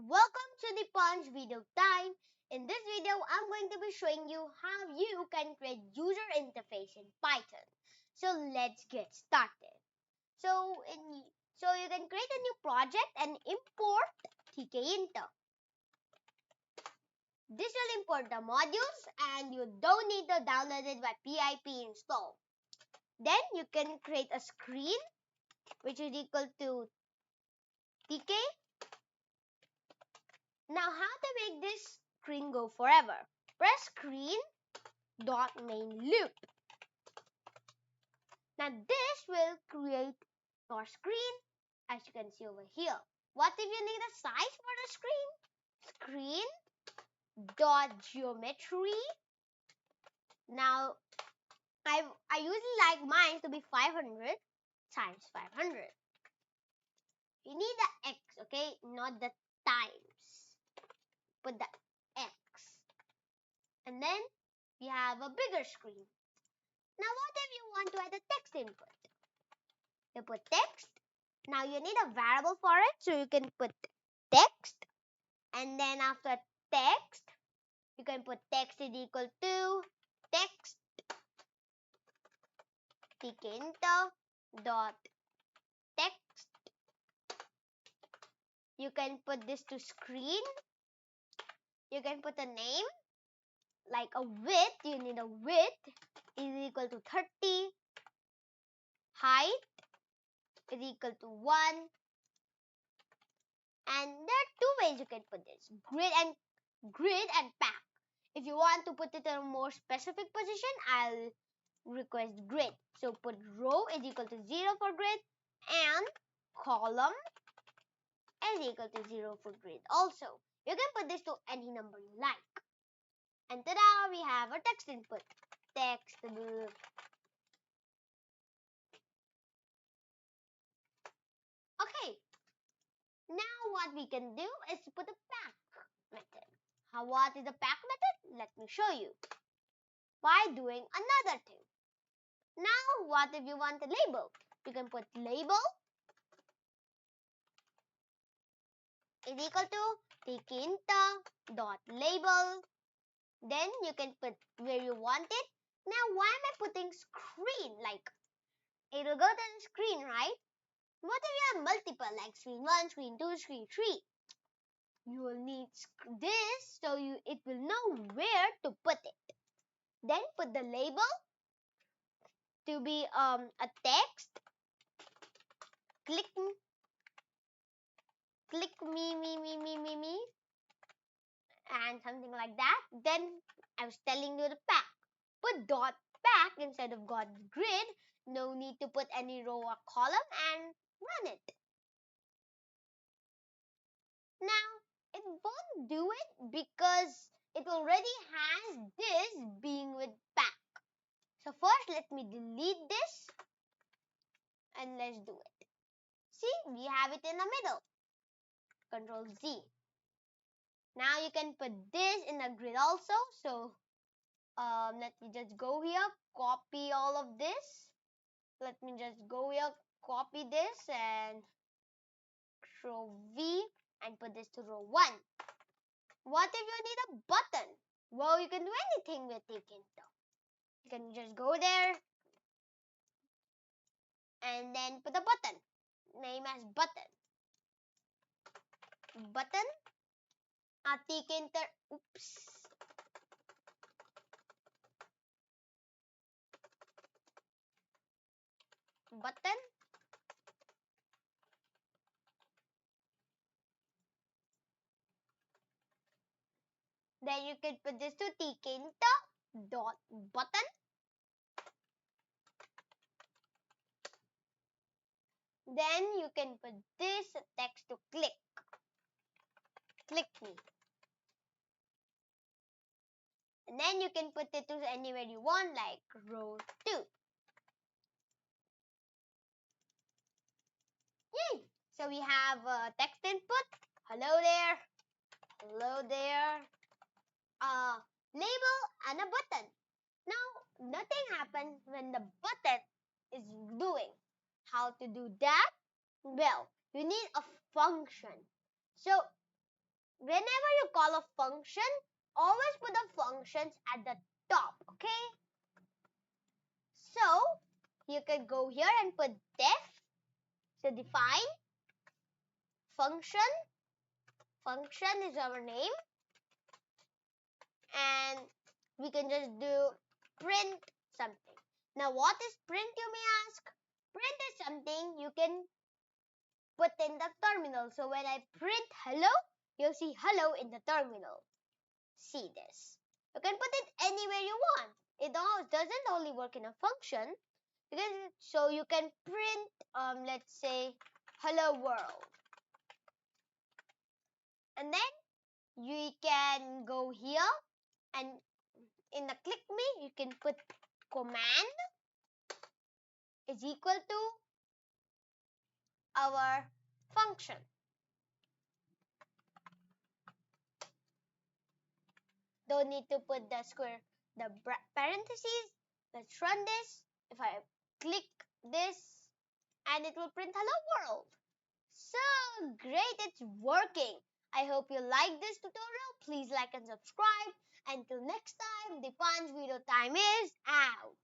welcome to the Punch video time. In this video, I'm going to be showing you how you can create user interface in Python. So let's get started. So, in, so you can create a new project and import tkinter. This will import the modules and you don't need to download it by pip install. Then you can create a screen which is equal to tk. Now how to make this screen go forever? Press screen dot main loop. Now this will create your screen as you can see over here. What if you need a size for the screen? Screen dot geometry. Now I usually like mine to be 500 times 500. You need the x, okay, not the times. Put the x. And then we have a bigger screen. Now what if you want to add a text input? You put text. Now you need a variable for it, so you can put text. And then after text, you can put text is equal to text tkinter dot text. You can put this to screen. You can put a name like a width. You need a width is equal to 30. Height is equal to 1. And there are two ways you can put this, grid and pack. If you want to put it in a more specific position, I'll request grid. So put row is equal to 0 for grid and column is equal to 0 for grid also. You can put this to any number you like. And ta-da, we have a text input. Text. Okay. Now what we can do is to put a pack method. What is the pack method? Let me show you. By doing another thing. Now what if you want a label? You can put label is equal to tkinter dot label. Then you can put where you want it. Now why am I putting screen? Like it will go to the screen, right? What if you have multiple like screen 1, screen 2, screen 3? You will need this so it will know where to put it. Then put the label to be a text. Click me and something like that. Then I was telling you the pack. Put dot pack instead of dot grid. No need to put any row or column and run it. Now it won't do it because it already has this being with pack. So first let me delete this and let's do it. See, we have it in the middle. Control Z. Now you can put this in the grid also. So let me just go here, copy all of this. Let me just go here, copy this and Control V and put this to row 1. What if you need a button? Well, you can do anything with tkinter. You can just go there and then put a button. Name as button. Button. Tkinter. Oops. Button. Then you can put this to tkinter dot button. Then you can put this text to click. Click me. And then you can put it to anywhere you want, like row 2. Yay! So we have a text input. Hello there. Hello there. Label and a button. Now nothing happens when the button is doing. How to do that? Well, you need a function. So whenever you call a function, always put the functions at the top, okay? So, you can go here and put def. So, define function. Function is our name. And we can just do print something. Now, what is print, you may ask? Print is something you can put in the terminal. So, when I print hello, you'll see hello in the terminal. See this. You can put it anywhere you want. It doesn't only work in a function. So you can print, let's say, hello world. And then you can go here and in the click me, you can put command is equal to our function. Don't need to put the square, the parentheses. Let's run this. If I click this, and it will print hello world. So great, it's working. I hope you like this tutorial. Please like and subscribe. Until next time, the Punch video time is out.